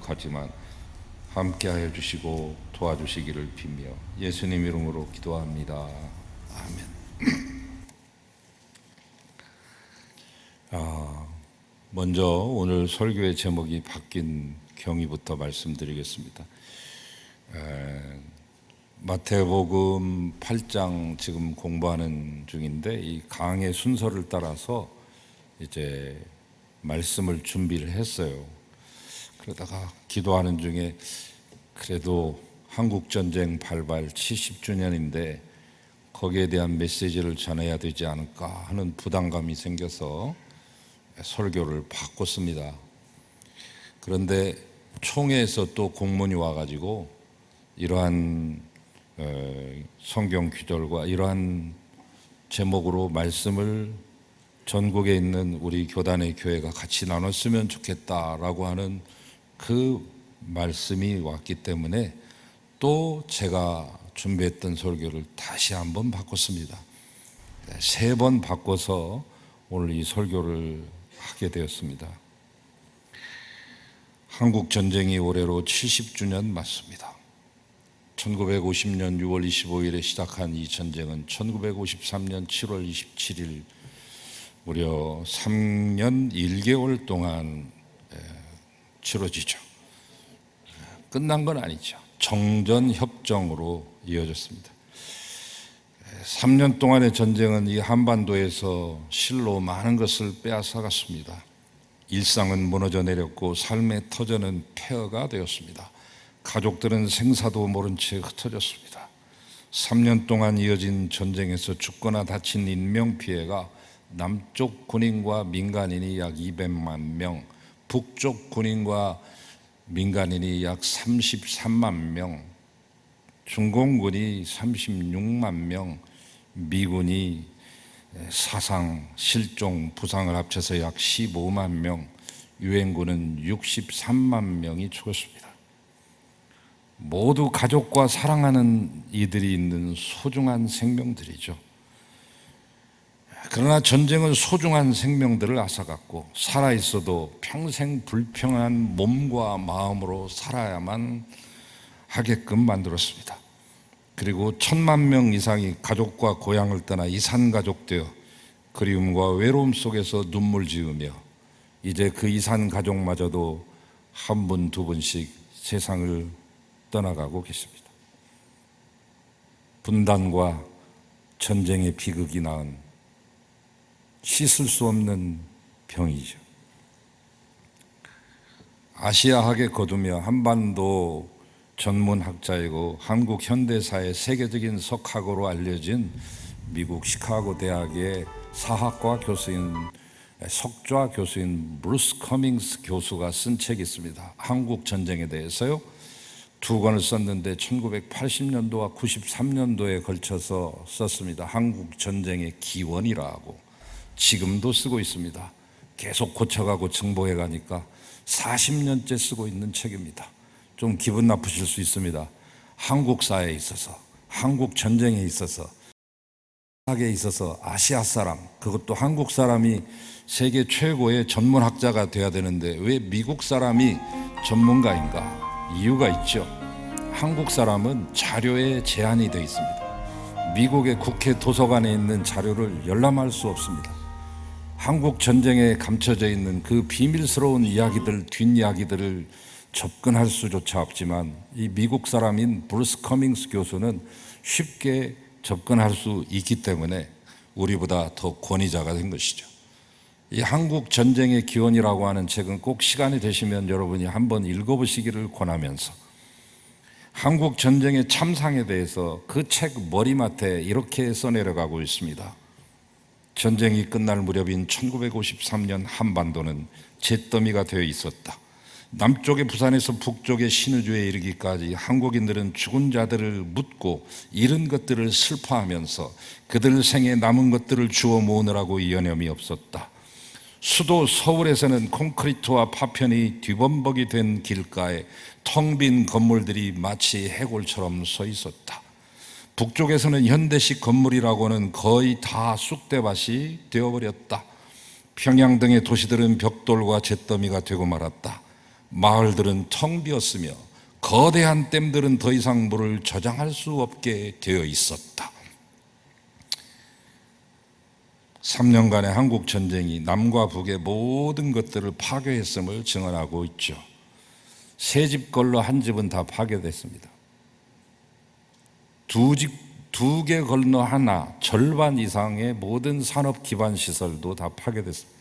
부족하지만 함께하여 주시고 도와주시기를 비며 예수님 이름으로 기도합니다. 아멘. 먼저 오늘 설교의 제목이 바뀐 경위부터 말씀드리겠습니다. 마태복음 8장 지금 공부하는 중인데 이 강의 순서를 따라서 이제 말씀을 준비를 했어요. 그러다가 기도하는 중에 그래도 한국전쟁 발발 70주년인데 거기에 대한 메시지를 전해야 되지 않을까 하는 부담감이 생겨서 설교를 바꿨습니다. 그런데 총회에서 또 공문이 와가지고 이러한 성경 구절과 이러한 제목으로 말씀을 전국에 있는 우리 교단의 교회가 같이 나눴으면 좋겠다라고 하는 그 말씀이 왔기 때문에 또 제가 준비했던 설교를 다시 한번 바꿨습니다. 3번 바꿔서 오늘 이 설교를 하게 되었습니다. 한국 전쟁이 올해로 70주년 맞습니다. 1950년 6월 25일에 시작한 이 전쟁은 1953년 7월 27일 무려 3년 1개월 동안 치러지죠. 끝난 건 아니죠. 정전협정으로 이어졌습니다. 3년 동안의 전쟁은 이 한반도에서 실로 많은 것을 빼앗아갔습니다. 일상은 무너져 내렸고 삶의 터전은 폐허가 되었습니다. 가족들은 생사도 모른 채 흩어졌습니다. 3년 동안 이어진 전쟁에서 죽거나 다친 인명피해가 남쪽 군인과 민간인이 약 200만 명, 북쪽 군인과 민간인이 약 33만 명, 중공군이 36만 명, 미군이 사상, 실종, 부상을 합쳐서 약 15만 명, 유엔군은 63만 명이 죽었습니다. 모두 가족과 사랑하는 이들이 있는 소중한 생명들이죠. 그러나 전쟁은 소중한 생명들을 앗아갔고 살아있어도 평생 불평한 몸과 마음으로 살아야만 하게끔 만들었습니다. 그리고 1,000만 명 이상이 가족과 고향을 떠나 이산가족되어 그리움과 외로움 속에서 눈물 지으며 이제 그 이산가족마저도 한 분, 두 분씩 세상을 떠나가고 계십니다. 분단과 전쟁의 비극이 낳은 씻을 수 없는 병이죠. 아시아학에 거두며 한반도 전문학자이고 한국 현대사의 세계적인 석학으로 알려진 미국 시카고 대학의 사학과 교수인 석좌 교수인 브루스 커밍스 교수가 쓴 책이 있습니다. 한국 전쟁에 대해서요. 2권을 썼는데 1980년도와 93년도에 걸쳐서 썼습니다. 한국 전쟁의 기원이라고 지금도 쓰고 있습니다. 계속 고쳐가고 정보해 가니까 40년째 쓰고 있는 책입니다. 좀 기분 나쁘실 수 있습니다. 한국사에 있어서, 한국 전쟁에 있어서, 학에 있어서 아시아 사람, 그것도 한국 사람이 세계 최고의 전문학자가 돼야 되는데 왜 미국 사람이 전문가인가? 이유가 있죠. 한국 사람은 자료에 제한이 되어 있습니다. 미국의 국회 도서관에 있는 자료를 열람할 수 없습니다. 한국 전쟁에 감춰져 있는 그 비밀스러운 이야기들, 뒷이야기들을 접근할 수조차 없지만 이 미국 사람인 브루스 커밍스 교수는 쉽게 접근할 수 있기 때문에 우리보다 더 권위자가 된 것이죠. 이 한국 전쟁의 기원이라고 하는 책은 꼭 시간이 되시면 여러분이 한번 읽어보시기를 권하면서 한국 전쟁의 참상에 대해서 그 책 머리맡에 이렇게 써내려가고 있습니다. 전쟁이 끝날 무렵인 1953년 한반도는 잿더미가 되어 있었다. 남쪽의 부산에서 북쪽의 신의주에 이르기까지 한국인들은 죽은 자들을 묻고 잃은 것들을 슬퍼하면서 그들 생에 남은 것들을 주워 모으느라고 여념이 없었다. 수도 서울에서는 콘크리트와 파편이 뒤범벅이 된 길가에 텅 빈 건물들이 마치 해골처럼 서 있었다. 북쪽에서는 현대식 건물이라고는 거의 다 쑥대밭이 되어버렸다. 평양 등의 도시들은 벽돌과 잿더미가 되고 말았다. 마을들은 텅 비었으며 거대한 댐들은 더 이상 물을 저장할 수 없게 되어 있었다. 3년간의 한국 전쟁이 남과 북의 모든 것들을 파괴했음을 증언하고 있죠. 세 집 걸로 한 집은 다 파괴됐습니다. 두 개 걸로 하나, 절반 이상의 모든 산업 기반 시설도 다 파괴됐습니다.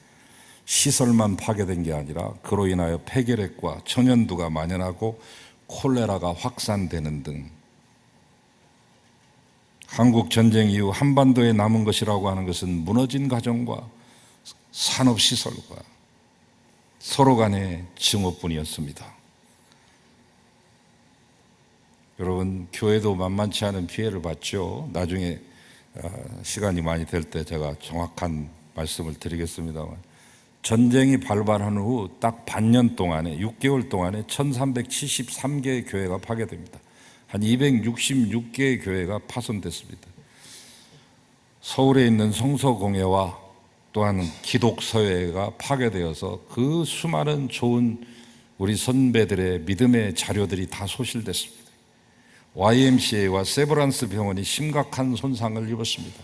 시설만 파괴된 게 아니라 그로 인하여 폐결핵과 천연두가 만연하고 콜레라가 확산되는 등 한국 전쟁 이후 한반도에 남은 것이라고 하는 것은 무너진 가정과 산업시설과 서로 간의 증오뿐이었습니다. 여러분, 교회도 만만치 않은 피해를 봤죠. 나중에 시간이 많이 될 때 제가 정확한 말씀을 드리겠습니다만, 전쟁이 발발한 후 딱 반년 동안에 6개월 동안에 1373개의 교회가 파괴됩니다. 한 266개의 교회가 파손됐습니다. 서울에 있는 성서공회와 또한 기독서회가 파괴되어서 그 수많은 좋은 우리 선배들의 믿음의 자료들이 다 소실됐습니다. YMCA와 세브란스 병원이 심각한 손상을 입었습니다.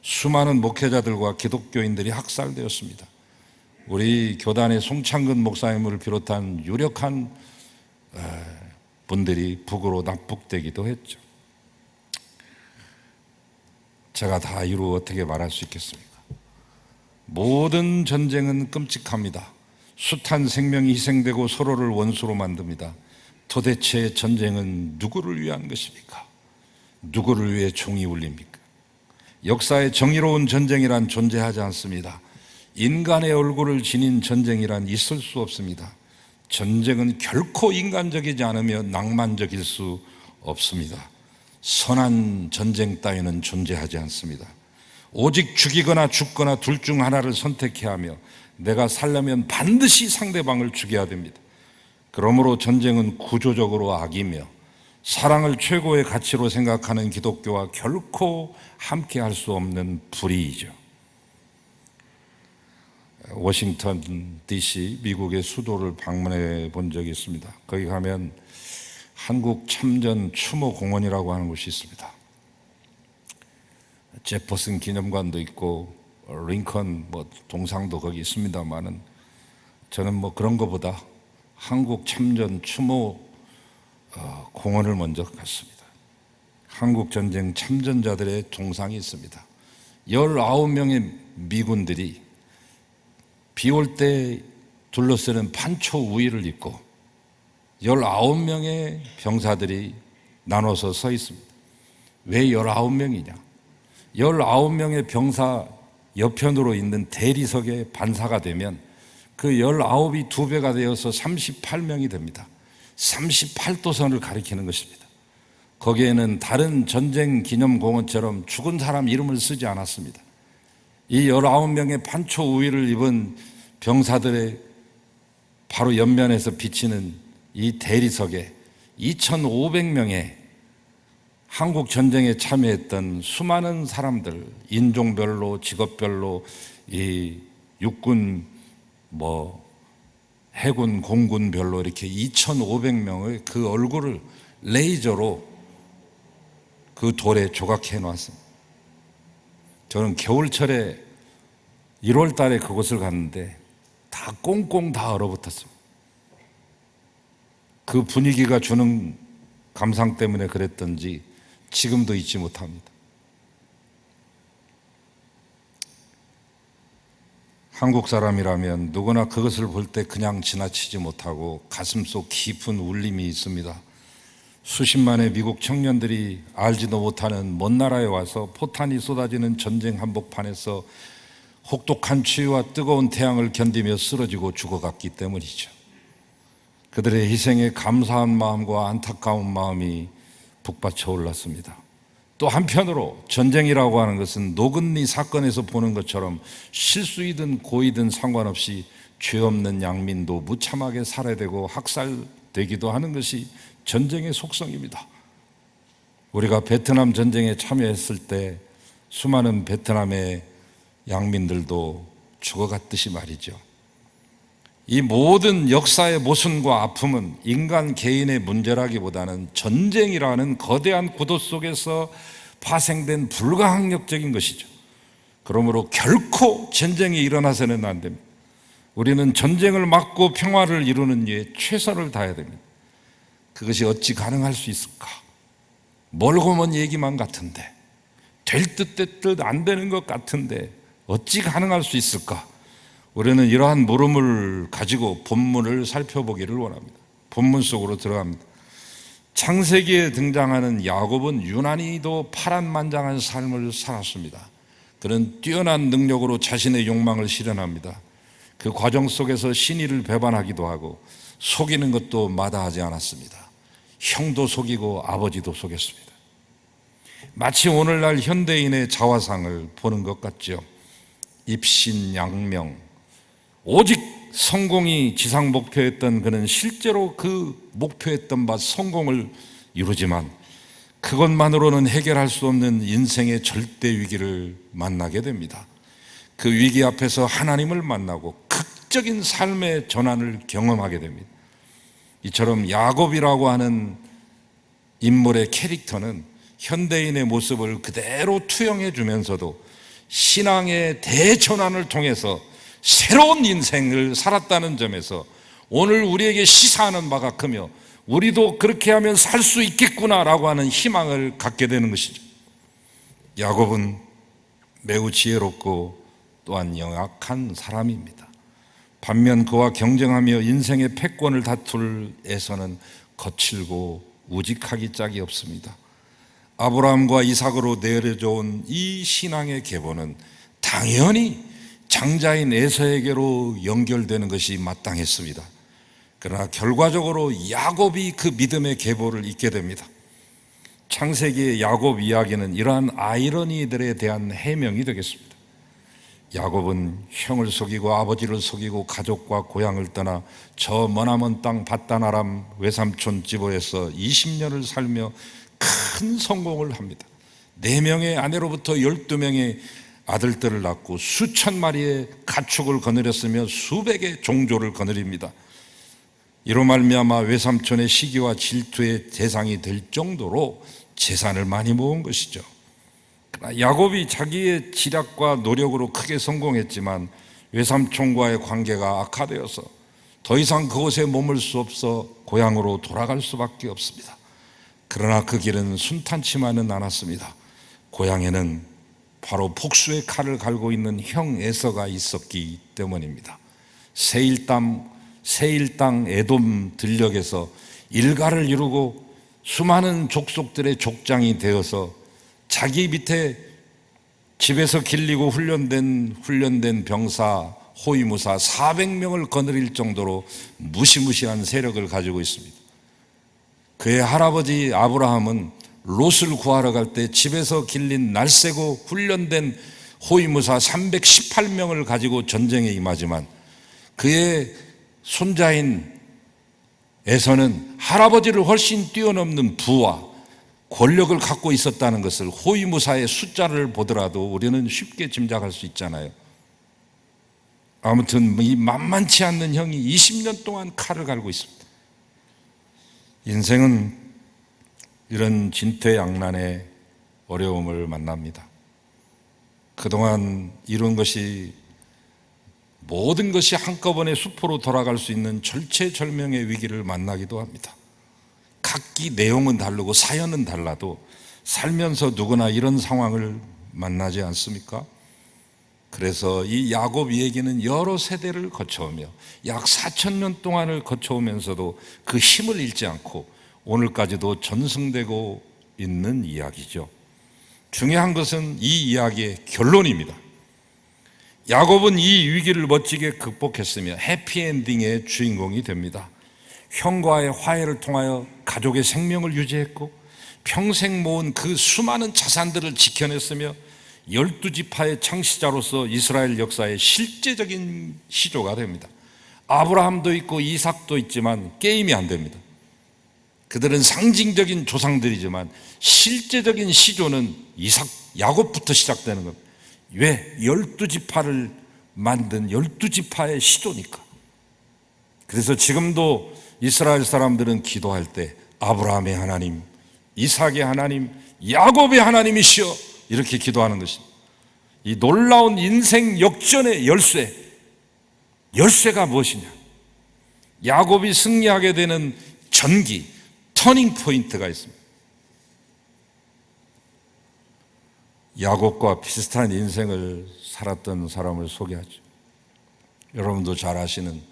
수많은 목회자들과 기독교인들이 학살되었습니다. 우리 교단의 송창근 목사님을 비롯한 유력한 분들이 북으로 납북되기도 했죠. 제가 다 이루 어떻게 말할 수 있겠습니까? 모든 전쟁은 끔찍합니다. 숱한 생명이 희생되고 서로를 원수로 만듭니다. 도대체 전쟁은 누구를 위한 것입니까? 누구를 위해 종이 울립니까? 역사에 정의로운 전쟁이란 존재하지 않습니다. 인간의 얼굴을 지닌 전쟁이란 있을 수 없습니다. 전쟁은 결코 인간적이지 않으며 낭만적일 수 없습니다. 선한 전쟁 따위는 존재하지 않습니다. 오직 죽이거나 죽거나 둘 중 하나를 선택해야 하며 내가 살려면 반드시 상대방을 죽여야 됩니다. 그러므로 전쟁은 구조적으로 악이며 사랑을 최고의 가치로 생각하는 기독교와 결코 함께 할 수 없는 불의이죠. 워싱턴 DC, 미국의 수도를 방문해 본 적이 있습니다. 거기 가면 한국 참전 추모 공원이라고 하는 곳이 있습니다. 제퍼슨 기념관도 있고 링컨 동상도 거기 있습니다만은 저는 그런 것보다 한국 참전 추모 공원을 먼저 갔습니다. 한국 전쟁 참전자들의 동상이 있습니다. 19명의 미군들이 비 올 때 둘러쓰는 판초 우위를 입고 19명의 병사들이 나눠서 서 있습니다. 왜 19명이냐? 19명의 병사 옆편으로 있는 대리석에 반사가 되면 그 19이 2배가 되어서 38명이 됩니다. 38도선을 가리키는 것입니다. 거기에는 다른 전쟁 기념공원처럼 죽은 사람 이름을 쓰지 않았습니다. 이 19명의 판초 우위를 입은 병사들의 바로 옆면에서 비치는 이 대리석에 2,500명의 한국 전쟁에 참여했던 수많은 사람들, 인종별로, 직업별로, 이 육군, 해군, 공군별로 이렇게 2,500명의 그 얼굴을 레이저로 그 돌에 조각해 놨습니다. 저는 겨울철에 1월 달에 그곳을 갔는데 다 꽁꽁 다 얼어붙었습니다. 그 분위기가 주는 감상 때문에 그랬던지 지금도 잊지 못합니다. 한국 사람이라면 누구나 그것을 볼 때 그냥 지나치지 못하고 가슴속 깊은 울림이 있습니다. 수십만의 미국 청년들이 알지도 못하는 먼 나라에 와서 포탄이 쏟아지는 전쟁 한복판에서 혹독한 추위와 뜨거운 태양을 견디며 쓰러지고 죽어갔기 때문이죠. 그들의 희생에 감사한 마음과 안타까운 마음이 북받쳐 올랐습니다. 또 한편으로 전쟁이라고 하는 것은 노근리 사건에서 보는 것처럼 실수이든 고의든 상관없이 죄 없는 양민도 무참하게 살해되고 학살되기도 하는 것이 전쟁의 속성입니다. 우리가 베트남 전쟁에 참여했을 때 수많은 베트남의 양민들도 죽어갔듯이 말이죠. 이 모든 역사의 모순과 아픔은 인간 개인의 문제라기보다는 전쟁이라는 거대한 구도 속에서 파생된 불가항력적인 것이죠. 그러므로 결코 전쟁이 일어나서는 안 됩니다. 우리는 전쟁을 막고 평화를 이루는 일에 최선을 다해야 됩니다. 그것이 어찌 가능할 수 있을까? 멀고 먼 얘기만 같은데, 될 듯 될 듯 안 되는 것 같은데 어찌 가능할 수 있을까? 우리는 이러한 물음을 가지고 본문을 살펴보기를 원합니다. 본문 속으로 들어갑니다. 창세기에 등장하는 야곱은 유난히도 파란만장한 삶을 살았습니다. 그는 뛰어난 능력으로 자신의 욕망을 실현합니다. 그 과정 속에서 신의를 배반하기도 하고 속이는 것도 마다하지 않았습니다. 형도 속이고 아버지도 속였습니다. 마치 오늘날 현대인의 자화상을 보는 것 같죠. 입신양명, 오직 성공이 지상 목표였던 그는 실제로 그 목표했던 바 성공을 이루지만 그것만으로는 해결할 수 없는 인생의 절대 위기를 만나게 됩니다. 그 위기 앞에서 하나님을 만나고 극적인 삶의 전환을 경험하게 됩니다. 이처럼 야곱이라고 하는 인물의 캐릭터는 현대인의 모습을 그대로 투영해 주면서도 신앙의 대전환을 통해서 새로운 인생을 살았다는 점에서 오늘 우리에게 시사하는 바가 크며 우리도 그렇게 하면 살 수 있겠구나라고 하는 희망을 갖게 되는 것이죠. 야곱은 매우 지혜롭고 또한 영악한 사람입니다. 반면 그와 경쟁하며 인생의 패권을 다툴 에서는 거칠고 우직하기 짝이 없습니다. 아브라함과 이삭으로 내려져 온 이 신앙의 계보는 당연히 장자인 에서에게로 연결되는 것이 마땅했습니다. 그러나 결과적으로 야곱이 그 믿음의 계보를 잇게 됩니다. 창세기의 야곱 이야기는 이러한 아이러니들에 대한 해명이 되겠습니다. 야곱은 형을 속이고 아버지를 속이고 가족과 고향을 떠나 저 머나먼 땅 밧단 아람 외삼촌 집에서 20년을 살며 큰 성공을 합니다. 4명의 아내로부터 12명의 아들들을 낳고 수천 마리의 가축을 거느렸으며 수백의 종조를 거느립니다. 이로 말미암아 외삼촌의 시기와 질투의 대상이 될 정도로 재산을 많이 모은 것이죠. 그러나 야곱이 자기의 지략과 노력으로 크게 성공했지만 외삼촌과의 관계가 악화되어서 더 이상 그곳에 머물 수 없어 고향으로 돌아갈 수밖에 없습니다. 그러나 그 길은 순탄치만은 않았습니다. 고향에는 바로 복수의 칼을 갈고 있는 형 에서가 있었기 때문입니다. 세일 땅 에돔 들녘에서 일가를 이루고 수많은 족속들의 족장이 되어서 자기 밑에 집에서 길리고 훈련된 병사 호위무사 400명을 거느릴 정도로 무시무시한 세력을 가지고 있습니다. 그의 할아버지 아브라함은 롯을 구하러 갈 때 집에서 길린 날쌔고 훈련된 호위무사 318명을 가지고 전쟁에 임하지만 그의 손자인 에서는 할아버지를 훨씬 뛰어넘는 부와 권력을 갖고 있었다는 것을 호위무사의 숫자를 보더라도 우리는 쉽게 짐작할 수 있잖아요. 아무튼 이 만만치 않는 형이 20년 동안 칼을 갈고 있습니다. 인생은 이런 진퇴양난의 어려움을 만납니다. 그동안 이룬 것이 모든 것이 한꺼번에 수포로 돌아갈 수 있는 절체절명의 위기를 만나기도 합니다. 각기 내용은 다르고 사연은 달라도 살면서 누구나 이런 상황을 만나지 않습니까? 그래서 이 야곱 얘기는 여러 세대를 거쳐오며 약 4,000년 동안을 거쳐오면서도 그 힘을 잃지 않고 오늘까지도 전승되고 있는 이야기죠. 중요한 것은 이 이야기의 결론입니다. 야곱은 이 위기를 멋지게 극복했으며 해피엔딩의 주인공이 됩니다. 형과의 화해를 통하여 가족의 생명을 유지했고 평생 모은 그 수많은 자산들을 지켜냈으며 12지파의 창시자로서 이스라엘 역사의 실제적인 시조가 됩니다. 아브라함도 있고 이삭도 있지만 게임이 안 됩니다. 그들은 상징적인 조상들이지만 실제적인 시조는 야곱부터 시작되는 겁니다. 왜? 12지파를 만든 12지파의 시조니까. 그래서 지금도 이스라엘 사람들은 기도할 때 아브라함의 하나님, 이삭의 하나님, 야곱의 하나님이시여 이렇게 기도하는 것입니다. 이 놀라운 인생 역전의 열쇠가 무엇이냐? 야곱이 승리하게 되는 전기, 터닝 포인트가 있습니다. 야곱과 비슷한 인생을 살았던 사람을 소개하죠. 여러분도 잘 아시는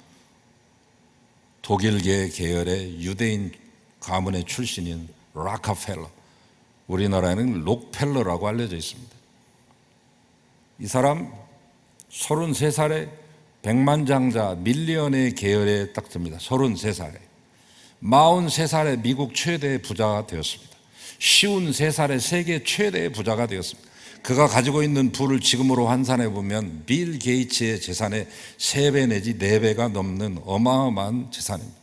독일계 계열의 유대인 가문의 출신인 락카펠러, 우리나라에는 록펠러라고 알려져 있습니다. 이 사람 33살에 백만장자 밀리언의 계열에 딱 듭니다. 33살에 43살에 미국 최대 부자가 되었습니다. 53살에 세계 최대의 부자가 되었습니다. 그가 가지고 있는 부를 지금으로 환산해 보면 빌 게이츠의 재산의 3배 내지 4배가 넘는 어마어마한 재산입니다.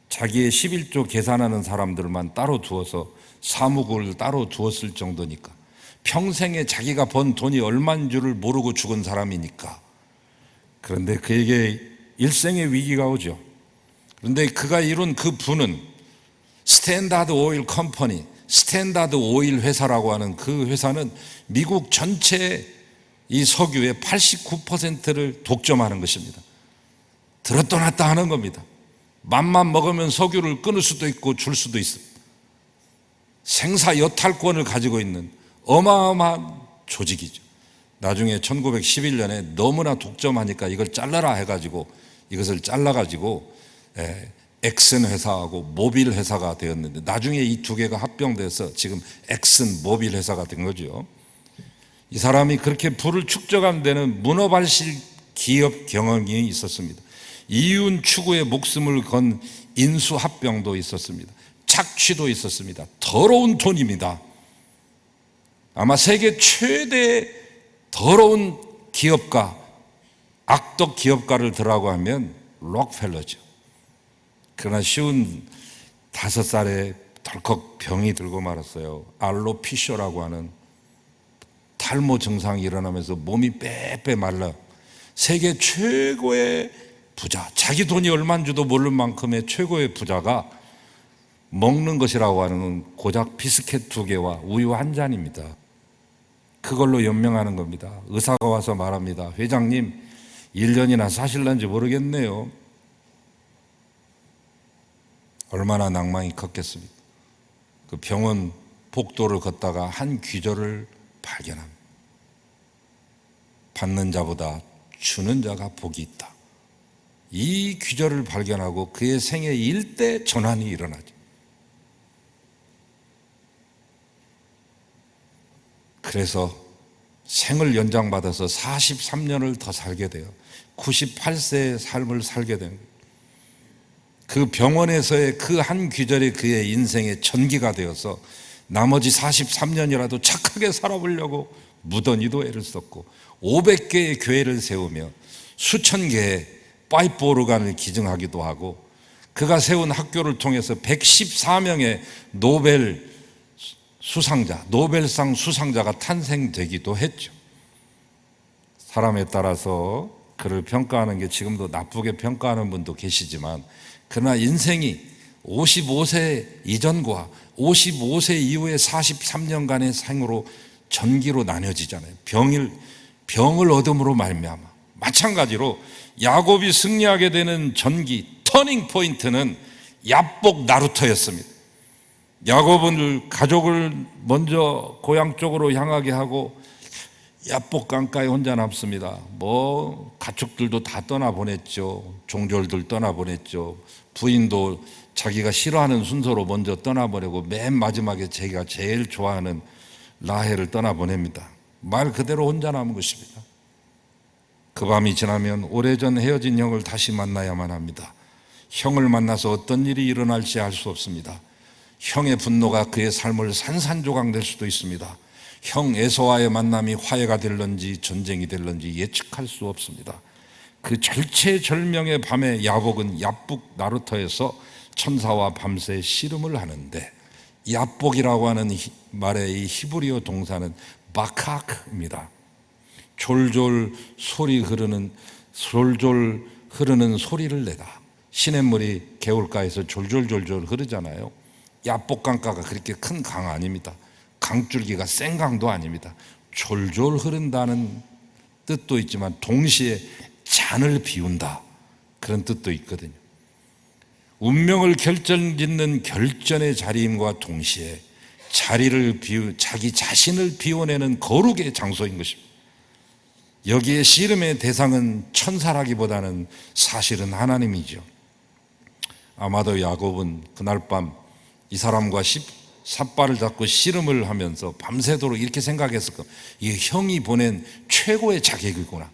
자기의 11조 계산하는 사람들만 따로 두어서 사무국을 따로 두었을 정도니까, 평생에 자기가 번 돈이 얼마인 줄을 모르고 죽은 사람이니까. 그런데 그에게 일생의 위기가 오죠. 그런데 그가 이룬 그 부는 스탠다드 오일 컴퍼니, 스탠다드 오일 회사라고 하는 그 회사는 미국 전체 이 석유의 89%를 독점하는 것입니다. 들었다 놨다 하는 겁니다. 맘만 먹으면 석유를 끊을 수도 있고 줄 수도 있습니다. 생사 여탈권을 가지고 있는 어마어마한 조직이죠. 나중에 1911년에 너무나 독점하니까 이걸 잘라라 해가지고 이것을 잘라가지고 엑슨 회사하고 모빌 회사가 되었는데, 나중에 이 두 개가 합병돼서 지금 엑슨 모빌 회사가 된 거죠. 이 사람이 그렇게 부를 축적한 데는 문어발식 기업 경영이 있었습니다. 이윤 추구에 목숨을 건 인수합병도 있었습니다. 착취도 있었습니다. 더러운 돈입니다. 아마 세계 최대 더러운 기업가, 악덕 기업가를 들라고 하면 록펠러죠. 그러나 55살에 덜컥 병이 들고 말았어요. 알로피셔라고 하는 탈모 증상이 일어나면서 몸이 빼빼 말라 세계 최고의 부자, 자기 돈이 얼마인 줄도 모를 만큼의 최고의 부자가 먹는 것이라고 하는 고작 비스켓 2개와 우유 한 잔입니다. 그걸로 연명하는 겁니다. 의사가 와서 말합니다. 회장님, 1년이나 사실런지 모르겠네요. 얼마나 낭만이 컸겠습니까? 그 병원 복도를 걷다가 한 귀절을 발견합니다. 받는 자보다 주는 자가 복이 있다. 이 귀절을 발견하고 그의 생애 일대 전환이 일어나죠. 그래서 생을 연장받아서 43년을 더 살게 돼요. 98세의 삶을 살게 됩니다. 그 병원에서의 그 한 귀절이 그의 인생의 전기가 되어서 나머지 43년이라도 착하게 살아보려고 무던히도 애를 썼고 500개의 교회를 세우며 수천 개의 파이프 오르간을 기증하기도 하고, 그가 세운 학교를 통해서 114명의 노벨상 수상자가 탄생되기도 했죠. 사람에 따라서 그를 평가하는 게 지금도 나쁘게 평가하는 분도 계시지만, 그러나 인생이 55세 이전과 55세 이후의 43년간의 생으로 전기로 나뉘어지잖아요. 병을 얻음으로 말미암아. 마찬가지로 야곱이 승리하게 되는 전기, 터닝 포인트는 야복 나루터였습니다. 야곱은 가족을 먼저 고향 쪽으로 향하게 하고 야복 강가에 혼자 남습니다. 가축들도 다 떠나보냈죠. 종졸들 떠나보냈죠. 부인도 자기가 싫어하는 순서로 먼저 떠나보내고 맨 마지막에 자기가 제일 좋아하는 라헬을 떠나보냅니다. 말 그대로 혼자 남은 것입니다. 그 밤이 지나면 오래전 헤어진 형을 다시 만나야만 합니다. 형을 만나서 어떤 일이 일어날지 알 수 없습니다. 형의 분노가 그의 삶을 산산조각낼 수도 있습니다. 형 에서와의 만남이 화해가 될런지 전쟁이 될런지 예측할 수 없습니다. 그 절체절명의 밤에 야복은 야북 나루터에서 천사와 밤새 씨름을 하는데, 야복이라고 하는 말의 이 히브리어 동사는 바카크입니다. 졸졸 흐르는 소리를 내다. 시냇물이 개울가에서 졸졸졸졸 흐르잖아요. 야복강가가 그렇게 큰 강 아닙니다. 강줄기가 센 강도 아닙니다. 졸졸 흐른다는 뜻도 있지만 동시에 잔을 비운다, 그런 뜻도 있거든요. 운명을 결정짓는 결전의 자리임과 동시에 자기 자신을 비워내는 거룩의 장소인 것입니다. 여기에 씨름의 대상은 천사라기보다는 사실은 하나님이죠. 아마도 야곱은 그날 밤 이 사람과 삿발을 잡고 씨름을 하면서 밤새도록 이렇게 생각했을 겁니다. 이게 형이 보낸 최고의 자객이구나.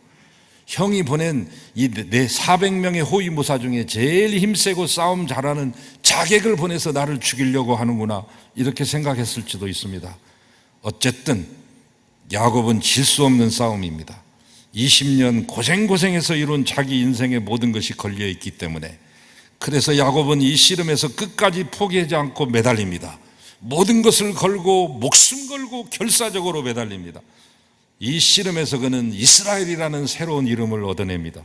형이 보낸 이 내 400명의 호위무사 중에 제일 힘세고 싸움 잘하는 자객을 보내서 나를 죽이려고 하는구나, 이렇게 생각했을지도 있습니다. 어쨌든 야곱은 질 수 없는 싸움입니다. 20년 고생해서 이룬 자기 인생의 모든 것이 걸려있기 때문에, 그래서 야곱은 이 씨름에서 끝까지 포기하지 않고 매달립니다. 모든 것을 걸고 목숨 걸고 결사적으로 매달립니다. 이 씨름에서 그는 이스라엘이라는 새로운 이름을 얻어냅니다.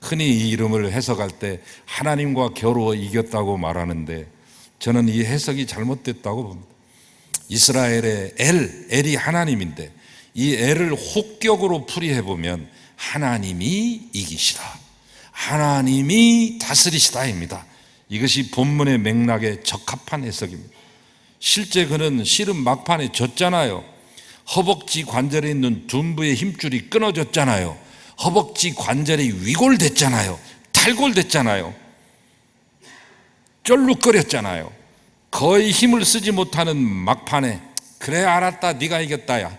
흔히 이 이름을 해석할 때 하나님과 겨루어 이겼다고 말하는데, 저는 이 해석이 잘못됐다고 봅니다. 이스라엘의 엘이 하나님인데, 이 엘을 혹격으로 풀이해보면 하나님이 이기시다, 하나님이 다스리시다입니다. 이것이 본문의 맥락에 적합한 해석입니다. 실제 그는 씨름 막판에 졌잖아요. 허벅지 관절에 있는 둔부의 힘줄이 끊어졌잖아요. 허벅지 관절이 위골됐잖아요. 탈골됐잖아요. 쫄룩거렸잖아요. 거의 힘을 쓰지 못하는 막판에, 그래 알았다, 네가 이겼다야,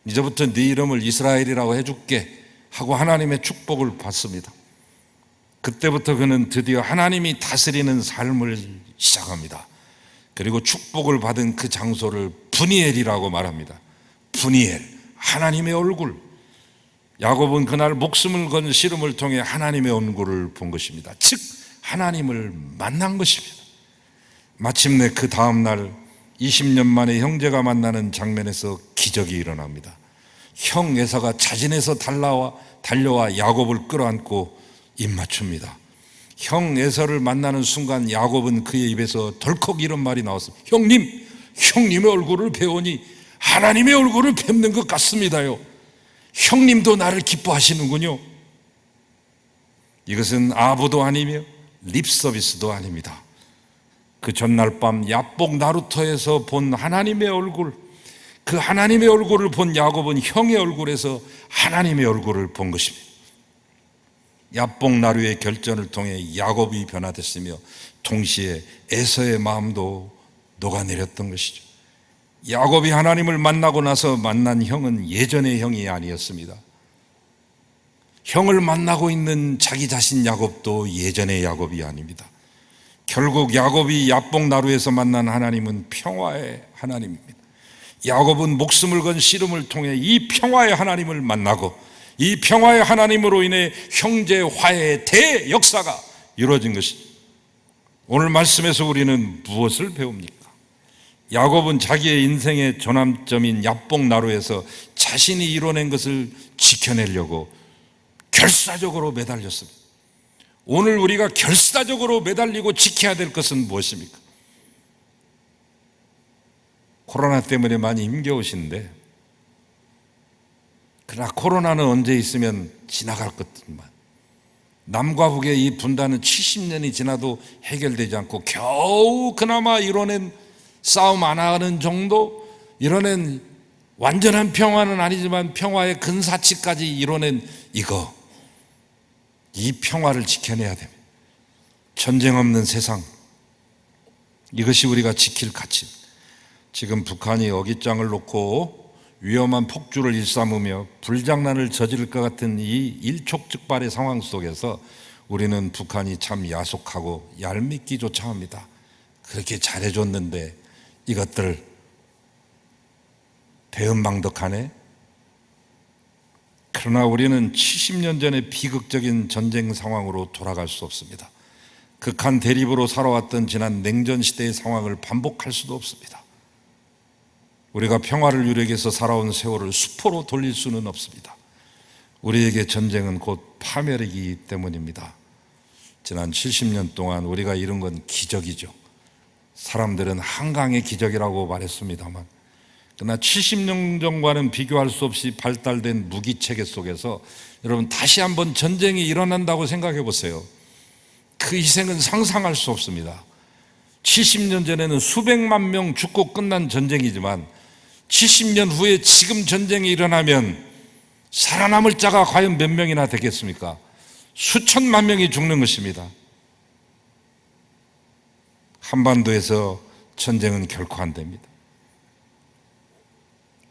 이제부터 네 이름을 이스라엘이라고 해줄게 하고 하나님의 축복을 받습니다. 그때부터 그는 드디어 하나님이 다스리는 삶을 시작합니다. 그리고 축복을 받은 그 장소를 브니엘이라고 말합니다. 브니엘, 하나님의 얼굴. 야곱은 그날 목숨을 건 씨름을 통해 하나님의 얼굴을 본 것입니다. 즉 하나님을 만난 것입니다. 마침내 그 다음날 20년 만에 형제가 만나는 장면에서 기적이 일어납니다. 형 에사가 자진해서 달려와 야곱을 끌어안고 입맞춥니다. 형 에서를 만나는 순간 야곱은 그의 입에서 덜컥 이런 말이 나왔습니다. 형님의 얼굴을 배우니 하나님의 얼굴을 뵙는 것 같습니다요. 형님도 나를 기뻐하시는군요. 이것은 아부도 아니며 립서비스도 아닙니다. 그 전날 밤 야복 나루터에서 본 하나님의 얼굴, 그 하나님의 얼굴을 본 야곱은 형의 얼굴에서 하나님의 얼굴을 본 것입니다. 야복 나루의 결전을 통해 야곱이 변화됐으며 동시에 에서의 마음도 녹아내렸던 것이죠. 야곱이 하나님을 만나고 나서 만난 형은 예전의 형이 아니었습니다. 형을 만나고 있는 자기 자신 야곱도 예전의 야곱이 아닙니다. 결국 야곱이 야복 나루에서 만난 하나님은 평화의 하나님입니다. 야곱은 목숨을 건 씨름을 통해 이 평화의 하나님을 만나고, 이 평화의 하나님으로 인해 형제 화해의 대역사가 이루어진 것입니다. 오늘 말씀에서 우리는 무엇을 배웁니까? 야곱은 자기의 인생의 전환점인 야복 나루에서 자신이 이뤄낸 것을 지켜내려고 결사적으로 매달렸습니다. 오늘 우리가 결사적으로 매달리고 지켜야 될 것은 무엇입니까? 코로나 때문에 많이 힘겨우신데, 그러나 코로나는 언제 있으면 지나갈 것만, 남과 북의 이 분단은 70년이 지나도 해결되지 않고 겨우 그나마 이뤄낸 싸움 안 하는 정도, 이뤄낸 완전한 평화는 아니지만 평화의 근사치까지 이뤄낸 이 평화를 지켜내야 됩니다. 전쟁 없는 세상, 이것이 우리가 지킬 가치입니다. 지금 북한이 어깃장을 놓고 위험한 폭주를 일삼으며 불장난을 저지를 것 같은 이 일촉즉발의 상황 속에서 우리는 북한이 참 야속하고 얄밉기조차 합니다. 그렇게 잘해줬는데 이것들 배은망덕하네. 그러나 우리는 70년 전의 비극적인 전쟁 상황으로 돌아갈 수 없습니다. 극한 대립으로 살아왔던 지난 냉전 시대의 상황을 반복할 수도 없습니다. 우리가 평화를 누리기 위해서 살아온 세월을 수포로 돌릴 수는 없습니다. 우리에게 전쟁은 곧 파멸이기 때문입니다. 지난 70년 동안 우리가 이룬 건 기적이죠. 사람들은 한강의 기적이라고 말했습니다만, 그러나 70년 전과는 비교할 수 없이 발달된 무기체계 속에서 여러분 다시 한번 전쟁이 일어난다고 생각해 보세요. 그 희생은 상상할 수 없습니다. 70년 전에는 수백만 명 죽고 끝난 전쟁이지만 70년 후에 지금 전쟁이 일어나면 살아남을 자가 과연 몇 명이나 되겠습니까? 수천만 명이 죽는 것입니다. 한반도에서 전쟁은 결코 안 됩니다.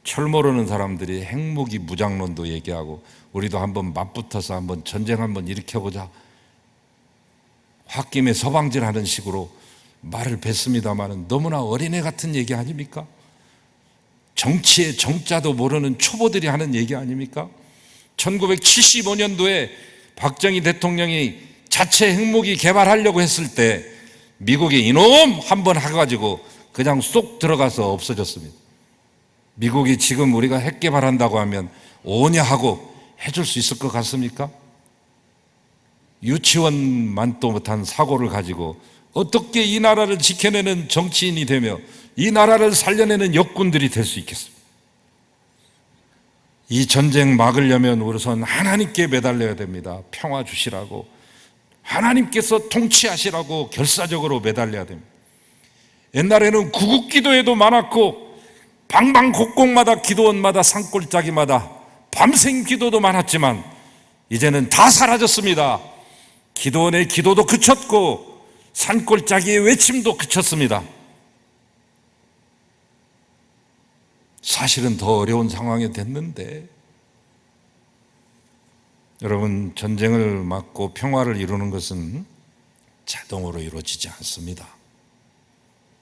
철 모르는 사람들이 핵무기 무장론도 얘기하고 우리도 한번 맞붙어서 한번 전쟁 한번 일으켜보자, 홧김에 서방질하는 식으로 말을 뱉습니다만 너무나 어린애 같은 얘기 아닙니까? 정치의 정자도 모르는 초보들이 하는 얘기 아닙니까? 1975년도에 박정희 대통령이 자체 핵무기 개발하려고 했을 때 미국이 이놈 한번 해가지고 그냥 쏙 들어가서 없어졌습니다. 미국이 지금 우리가 핵 개발한다고 하면 오냐 하고 해줄 수 있을 것 같습니까? 유치원만도 못한 사고를 가지고 어떻게 이 나라를 지켜내는 정치인이 되며 이 나라를 살려내는 역군들이 될 수 있겠습니까? 이 전쟁 막으려면 우선 하나님께 매달려야 됩니다. 평화 주시라고, 하나님께서 통치하시라고 결사적으로 매달려야 됩니다. 옛날에는 구국기도회도 많았고 방방곡곡마다 기도원마다 산골짜기마다 밤샘 기도도 많았지만 이제는 다 사라졌습니다. 기도원의 기도도 그쳤고 산골짜기의 외침도 그쳤습니다. 사실은 더 어려운 상황이 됐는데, 여러분, 전쟁을 막고 평화를 이루는 것은 자동으로 이루어지지 않습니다.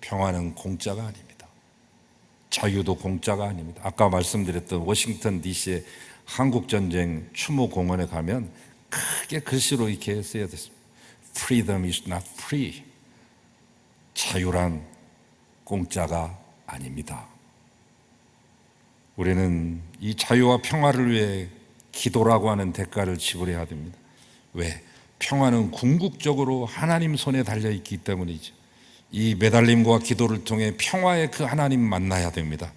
평화는 공짜가 아닙니다. 자유도 공짜가 아닙니다. 아까 말씀드렸던 워싱턴 DC의 한국전쟁 추모공원에 가면 크게 글씨로 이렇게 써야 됐습니다. Freedom is not free. 자유란 공짜가 아닙니다. 우리는 이 자유와 평화를 위해 기도라고 하는 대가를 지불해야 됩니다. 왜? 평화는 궁극적으로 하나님 손에 달려있기 때문이죠. 이 매달림과 기도를 통해 평화의 그 하나님 만나야 됩니다.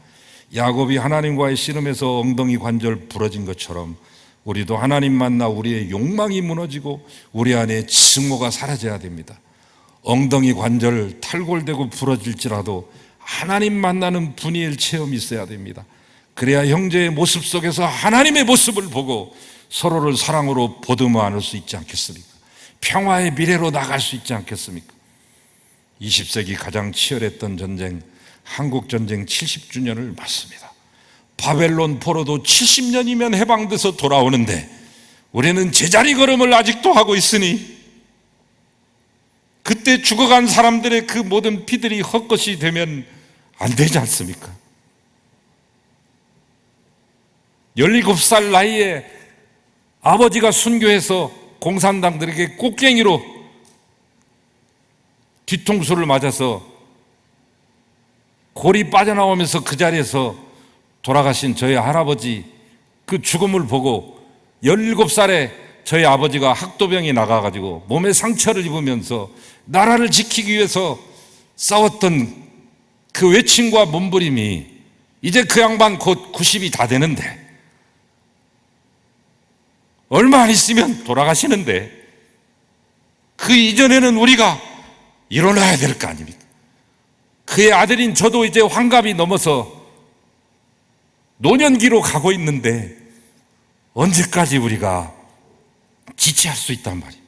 야곱이 하나님과의 씨름에서 엉덩이 관절 부러진 것처럼 우리도 하나님 만나 우리의 욕망이 무너지고 우리 안에 증오가 사라져야 됩니다. 엉덩이 관절 탈골되고 부러질지라도 하나님 만나는 분이엘 체험이 있어야 됩니다. 그래야 형제의 모습 속에서 하나님의 모습을 보고 서로를 사랑으로 보듬어 안을 수 있지 않겠습니까? 평화의 미래로 나갈 수 있지 않겠습니까? 20세기 가장 치열했던 전쟁, 한국전쟁 70주년을 맞습니다. 바벨론 포로도 70년이면 해방돼서 돌아오는데 우리는 제자리 걸음을 아직도 하고 있으니 그때 죽어간 사람들의 그 모든 피들이 헛것이 되면 안 되지 않습니까? 17살 나이에 아버지가 순교해서 공산당들에게 꽃갱이로 뒤통수를 맞아서 골이 빠져나오면서 그 자리에서 돌아가신 저희 할아버지 그 죽음을 보고 17살에 저희 아버지가 학도병이 나가가지고 몸에 상처를 입으면서 나라를 지키기 위해서 싸웠던 그 외침과 몸부림이 이제 그 양반 곧 90이 다 되는데 얼마 안 있으면 돌아가시는데 그 이전에는 우리가 일어나야 될 거 아닙니까? 그의 아들인 저도 이제 환갑이 넘어서 노년기로 가고 있는데 언제까지 우리가 지체할 수 있단 말이에요.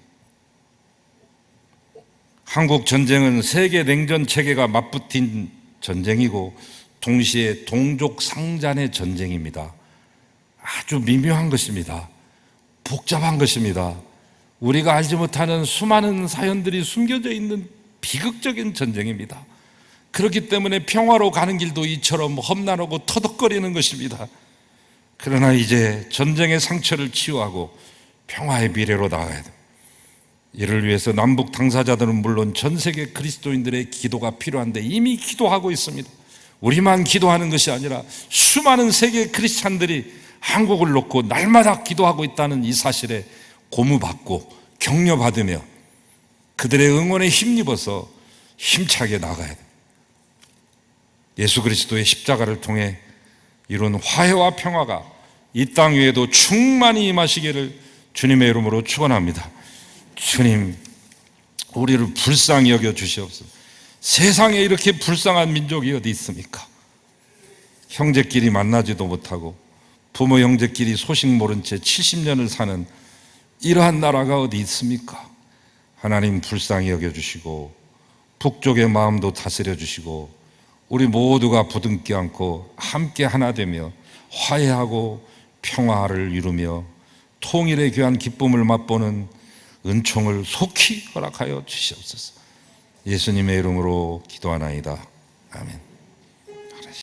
한국 전쟁은 세계 냉전 체계가 맞붙은 전쟁이고 동시에 동족 상잔의 전쟁입니다. 아주 미묘한 것입니다. 복잡한 것입니다. 우리가 알지 못하는 수많은 사연들이 숨겨져 있는 비극적인 전쟁입니다. 그렇기 때문에 평화로 가는 길도 이처럼 험난하고 터덕거리는 것입니다. 그러나 이제 전쟁의 상처를 치유하고 평화의 미래로 나아가야 됩니다. 이를 위해서 남북 당사자들은 물론 전 세계 그리스도인들의 기도가 필요한데 이미 기도하고 있습니다. 우리만 기도하는 것이 아니라 수많은 세계 크리스찬들이 한국을 놓고 날마다 기도하고 있다는 이 사실에 고무받고 격려받으며 그들의 응원에 힘입어서 힘차게 나가야 돼. 예수 그리스도의 십자가를 통해 이룬 화해와 평화가 이 땅 위에도 충만히 임하시기를 주님의 이름으로 축원합니다. 주님, 우리를 불쌍히 여겨 주시옵소서. 세상에 이렇게 불쌍한 민족이 어디 있습니까? 형제끼리 만나지도 못하고 부모 형제끼리 소식 모른 채 70년을 사는 이러한 나라가 어디 있습니까? 하나님 불쌍히 여겨주시고 북쪽의 마음도 다스려 주시고 우리 모두가 부둥켜 안고 함께 하나 되며 화해하고 평화를 이루며 통일의 귀한 기쁨을 맛보는 은총을 속히 허락하여 주시옵소서. 예수님의 이름으로 기도하나이다. 아멘.